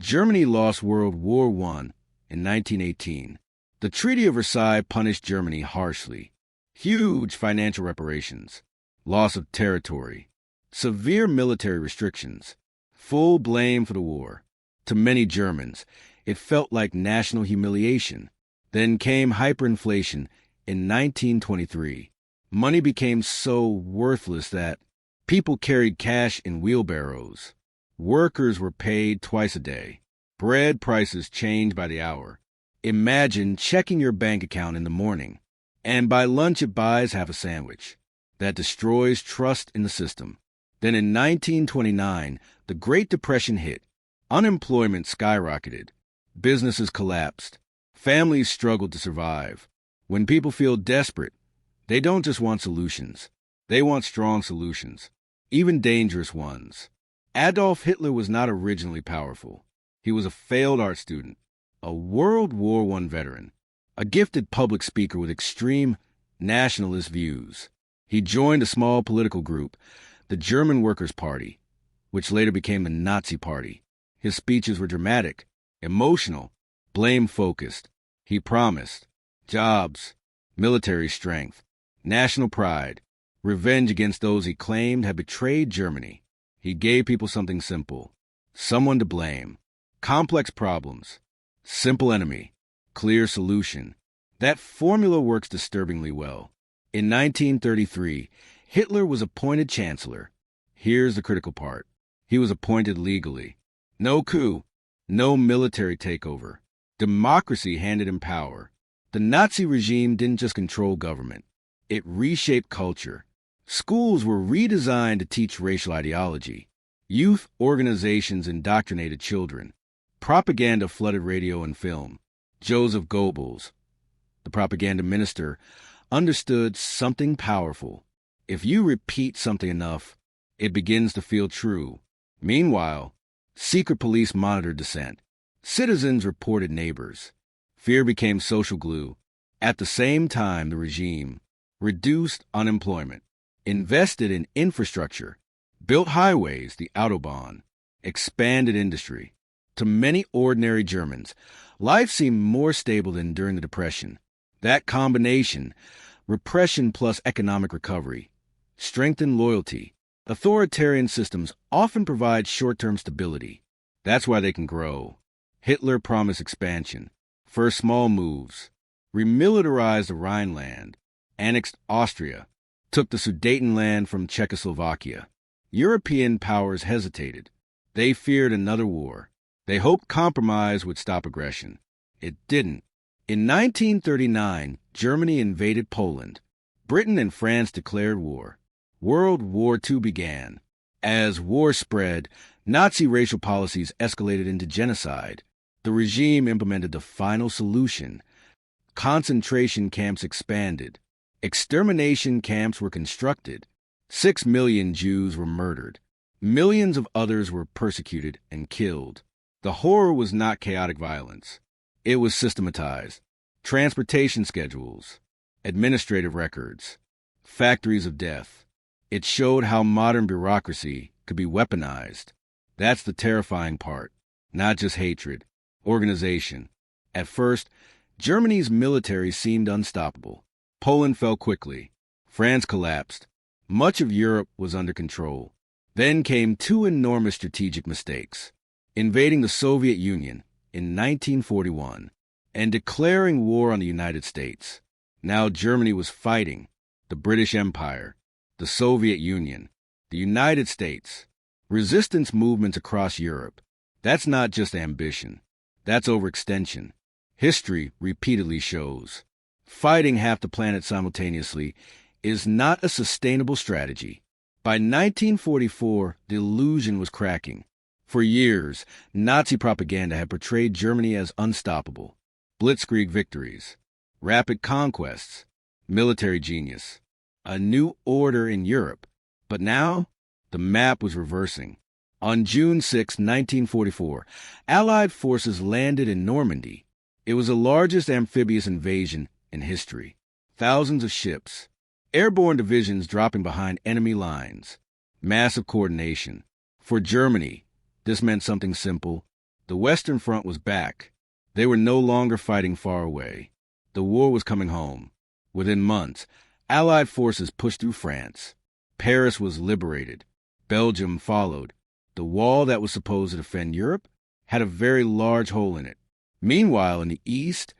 Germany lost World War I in 1918. The Treaty of Versailles punished Germany harshly. Huge financial reparations, loss of territory, severe military restrictions, full blame for the war. To many Germans, it felt like national humiliation. Then came hyperinflation in 1923. Money became so worthless that people carried cash in wheelbarrows. Workers were paid twice a day. Bread prices changed by the hour. Imagine checking your bank account in the morning, and by lunch it buys half a sandwich. That destroys trust in the system. Then in 1929, the Great Depression hit. Unemployment skyrocketed. Businesses collapsed. Families struggled to survive. When people feel desperate, they don't just want solutions. They want strong solutions, even dangerous ones. Adolf Hitler was not originally powerful. He was a failed art student, a World War I veteran, a gifted public speaker with extreme nationalist views. He joined a small political group, the German Workers' Party, which later became the Nazi Party. His speeches were dramatic, emotional, blame-focused. He promised jobs, military strength, national pride, revenge against those he claimed had betrayed Germany. He gave people something simple, someone to blame, complex problems, simple enemy, clear solution. That formula works disturbingly well. In 1933, Hitler was appointed chancellor. Here's the critical part. He was appointed legally. No coup, no military takeover. Democracy handed him power. The Nazi regime didn't just control government. It reshaped culture. Schools were redesigned to teach racial ideology. Youth organizations indoctrinated children. Propaganda flooded radio and film. Joseph Goebbels, the propaganda minister, understood something powerful. If you repeat something enough, it begins to feel true. Meanwhile, secret police monitored dissent. Citizens reported neighbors. Fear became social glue. At the same time, the regime reduced unemployment, invested in infrastructure, built highways, the Autobahn, expanded industry. To many ordinary Germans, life seemed more stable than during the Depression. That combination, repression plus economic recovery, strengthened loyalty. Authoritarian systems often provide short-term stability. That's why they can grow. Hitler promised expansion. First small moves. Remilitarized the Rhineland. Annexed Austria. Took the Sudetenland from Czechoslovakia. European powers hesitated. They feared another war. They hoped compromise would stop aggression. It didn't. In 1939, Germany invaded Poland. Britain and France declared war. World War II began. As war spread, Nazi racial policies escalated into genocide. The regime implemented the final solution. Concentration camps expanded. Extermination camps were constructed. 6 million Jews were murdered. Millions of others were persecuted and killed. The horror was not chaotic violence. It was systematized. Transportation schedules, administrative records, factories of death. It showed how modern bureaucracy could be weaponized. That's the terrifying part, not just hatred. Organization. At first, Germany's military seemed unstoppable. Poland fell quickly. France collapsed. Much of Europe was under control. Then came two enormous strategic mistakes: invading the Soviet Union in 1941 and declaring war on the United States. Now Germany was fighting the British Empire, the Soviet Union, the United States, resistance movements across Europe. That's not just ambition. That's overextension. History repeatedly shows fighting half the planet simultaneously is not a sustainable strategy. By 1944, the illusion was cracking. For years, Nazi propaganda had portrayed Germany as unstoppable. Blitzkrieg victories, rapid conquests, military genius, a new order in Europe. But now, the map was reversing. On June 6, 1944, Allied forces landed in Normandy. It was the largest amphibious invasion in history. Thousands of ships, airborne divisions dropping behind enemy lines, massive coordination. For Germany, this meant something simple: The Western Front was back. They were no longer fighting far away. The war was coming home. Within months, Allied forces pushed through France. Paris was liberated. Belgium followed. The wall that was supposed to defend Europe had a very large hole in it. Meanwhile, in the East,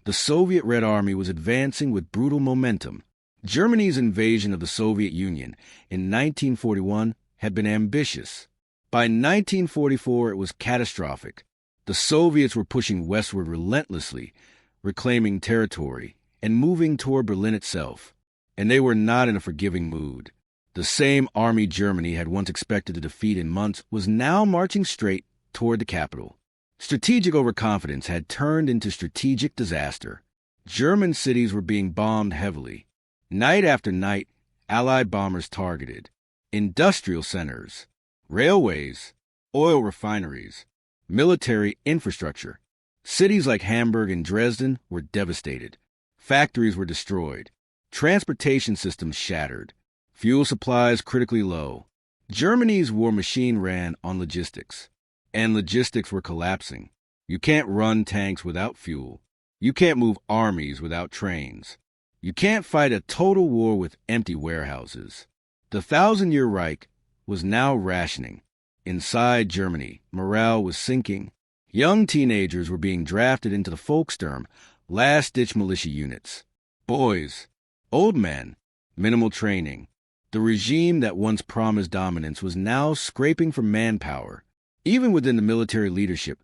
the Soviet Red Army was advancing with brutal momentum. Germany's invasion of the Soviet Union in 1941 had been ambitious. By 1944, it was catastrophic. The Soviets were pushing westward relentlessly, reclaiming territory and moving toward Berlin itself. And they were not in a forgiving mood. The same army Germany had once expected to defeat in months was now marching straight toward the capital. Strategic overconfidence had turned into strategic disaster. German cities were being bombed heavily. Night after night, Allied bombers targeted industrial centers, railways, oil refineries, military infrastructure. Cities like Hamburg and Dresden were devastated. Factories were destroyed. Transportation systems shattered. Fuel supplies critically low. Germany's war machine ran on logistics, and logistics were collapsing. You can't run tanks without fuel. You can't move armies without trains. You can't fight a total war with empty warehouses. The Thousand-Year Reich was now rationing. Inside Germany, morale was sinking. Young teenagers were being drafted into the Volkssturm, last-ditch militia units. Boys, old men, minimal training. The regime that once promised dominance was now scraping for manpower. Even within the military leadership,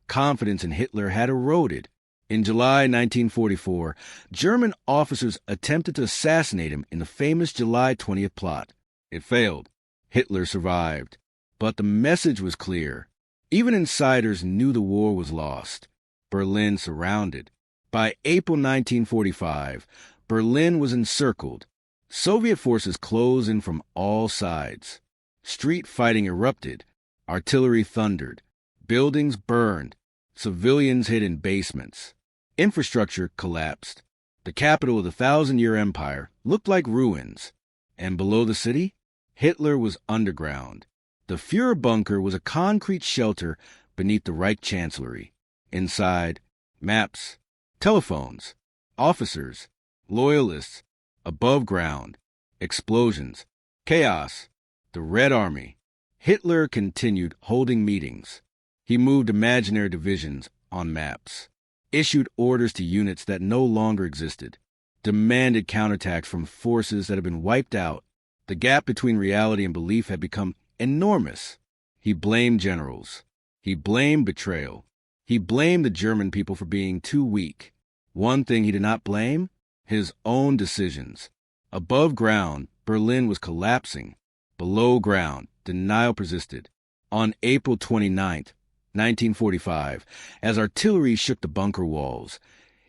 confidence in Hitler had eroded. In July 1944, German officers attempted to assassinate him in the famous July 20th plot. It failed. Hitler survived. But the message was clear. Even insiders knew the war was lost. Berlin surrounded. By April 1945, Berlin was encircled. Soviet forces closed in from all sides. Street fighting erupted. Artillery thundered. Buildings burned. Civilians hid in basements. Infrastructure collapsed. The capital of the Thousand-Year Empire looked like ruins. And below the city, Hitler was underground. The Führer bunker was a concrete shelter beneath the Reich Chancellery. Inside, maps, telephones, officers, loyalists, above ground, explosions, chaos, the Red Army. Hitler continued holding meetings. He moved imaginary divisions on maps, issued orders to units that no longer existed, demanded counterattacks from forces that had been wiped out. The gap between reality and belief had become enormous. He blamed generals. He blamed betrayal. He blamed the German people for being too weak. One thing he did not blame: his own decisions. Above ground, Berlin was collapsing. Below ground, denial persisted. On April 29th, 1945, as artillery shook the bunker walls,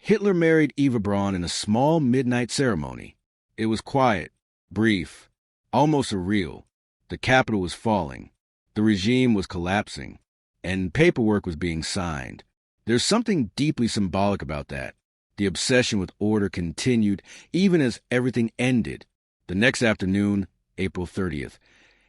Hitler married Eva Braun in a small midnight ceremony. It was quiet, brief, almost surreal. The capital was falling. The regime was collapsing. And paperwork was being signed. There's something deeply symbolic about that. The obsession with order continued even as everything ended. The next afternoon, April 30th,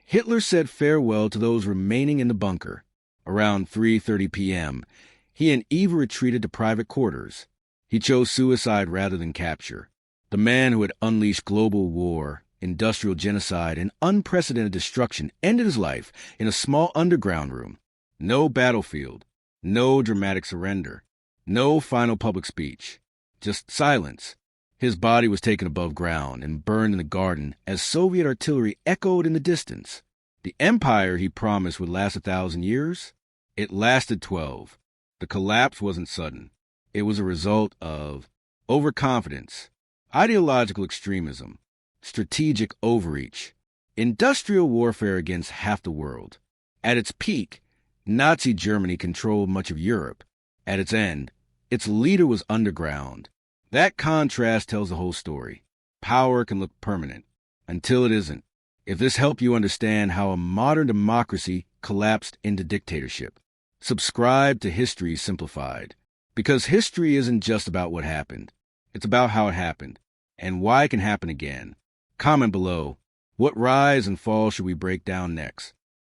Hitler said farewell to those remaining in the bunker. Around 3:30 p.m., he and Eva retreated to private quarters. He chose suicide rather than capture. The man who had unleashed global war, industrial genocide, and unprecedented destruction ended his life in a small underground room. No battlefield, no dramatic surrender, no final public speech, just silence. His body was taken above ground and burned in the garden as Soviet artillery echoed in the distance. The empire he promised would last 1,000 years, it lasted 12. The collapse wasn't sudden. It was a result of overconfidence, ideological extremism, strategic overreach, industrial warfare against half the world. At its peak, Nazi Germany controlled much of Europe. At its end, its leader was underground. That contrast tells the whole story. Power can look permanent, until it isn't. If this helped you understand how a modern democracy collapsed into dictatorship, subscribe to History Simplified. Because history isn't just about what happened. It's about how it happened, and why it can happen again. Comment below, what rise and fall should we break down next?